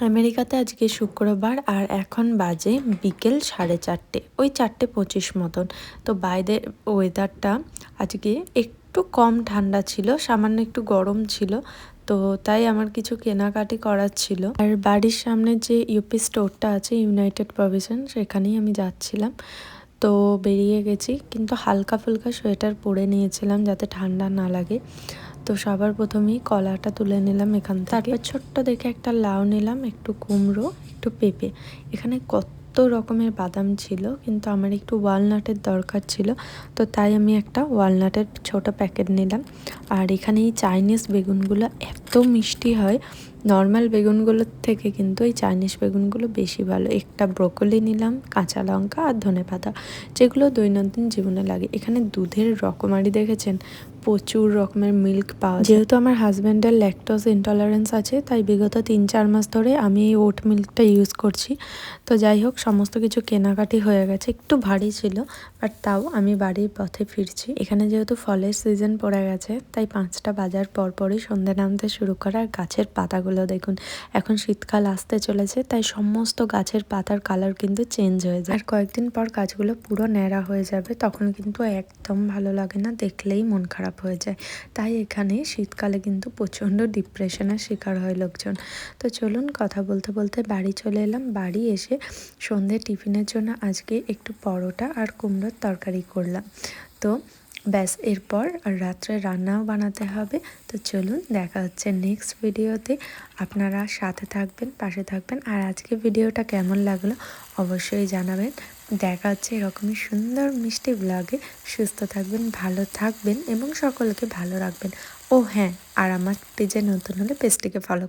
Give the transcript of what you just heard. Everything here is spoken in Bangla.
আমেরিকাতে আজকে শুক্রবার আর এখন বাজে বিকেল 4:30, ওই 4:25 মতন। তো বাইরের ওয়েদারটা আজকে একটু কম ঠান্ডা ছিল, সামান্য একটু গরম ছিল। তো তাই আমার কিছু কেনাকাটি করার ছিল। আর বাড়ির সামনে যে ইউপি স্টোরটা আছে, ইউনাইটেড প্রভিশন, সেখানেই আমি যাচ্ছিলাম। তো বেরিয়ে গেছি, কিন্তু হালকা ফুলকা সোয়েটার পরে নিয়েছিলাম যাতে ঠান্ডা না লাগে। তো সবার প্রথমেই কলাটা তুলে নিলাম এখান থেকে, তারপর ছোট্ট দেখে একটা লাউ নিলাম, একটু কুমড়ো, একটু পেঁপে। এখানে কত রকমের বাদাম ছিল, কিন্তু আমার একটু ওয়ালনাটের দরকার ছিল, তো তাই আমি একটা ওয়ালনাটের ছোট প্যাকেট নিলাম। আর এখানে এই চাইনিজ বেগুনগুলো এত মিষ্টি হয়, নর্মাল বেগুনগুলোর থেকে কিন্তু এই চাইনিজ বেগুনগুলো বেশি ভালো। একটা ব্রোকলি নিলাম, কাঁচা লঙ্কা আর ধনেপাতা, যেগুলো দৈনন্দিন জীবনে লাগে। এখানে দুধের রকমারি দেখেছেন, প্রচুর রকমের মিল্ক পাওয়া যায়। যেহেতু আমার হাজব্যান্ডের ল্যাকটোজ ইনটলারেন্স আছে, তাই বিগত 3-4 মাস ধরে আমি এই ওট মিল্কটা ইউজ করছি। তো যাই হোক, সমস্ত কিছু কেনাকাটি হয়ে গেছে, একটু ভারী ছিল, বাট তাও আমি বাড়ির পথে ফিরছি। এখানে যেহেতু ফলের সিজন পড়ে গেছে, তাই 5টা বাজার পরপরই সন্ধে নামতে শুরু করা। আর গাছের পাতাগুলো দেখুন, এখন শীতকাল আসতে চলেছে, তাই সমস্ত গাছের পাতার কালার কিন্তু চেঞ্জ হয়ে যায়। আর কয়েকদিন পর গাছগুলো পুরো ন্যাড়া হয়ে যাবে, তখন কিন্তু একদম ভালো লাগে না, দেখলেই মন খারাপ হয়ে যায়। তাই এখানে শীতকালে কিন্তু প্রচণ্ড ডিপ্রেশনের শিকার হয় লোকজন। তো চলুন, কথা বলতে বলতে বাড়ি চলে এলাম। বাড়ি এসে সন্ধ্যে টিফিনের জন্য আজকে একটু পরোটা আর কুমড়োর তরকারি করলাম। তো ব্যাস, এরপর রাত্রে রান্নাও বানাতে হবে। তো চলুন, দেখা হচ্ছে নেক্সট ভিডিওতে। আপনারা সাথে থাকবেন, পাশে থাকবেন। আর আজকে ভিডিওটা কেমন লাগলো অবশ্যই জানাবেন। দেখা হচ্ছে এরকমই সুন্দর মিষ্টি ব্লগে। সুস্থ থাকবেন, ভালো থাকবেন এবং সকলকে ভালো রাখবেন। ও হ্যাঁ, আর আমার পেজে নতুন হলে পেজটিকে ফলো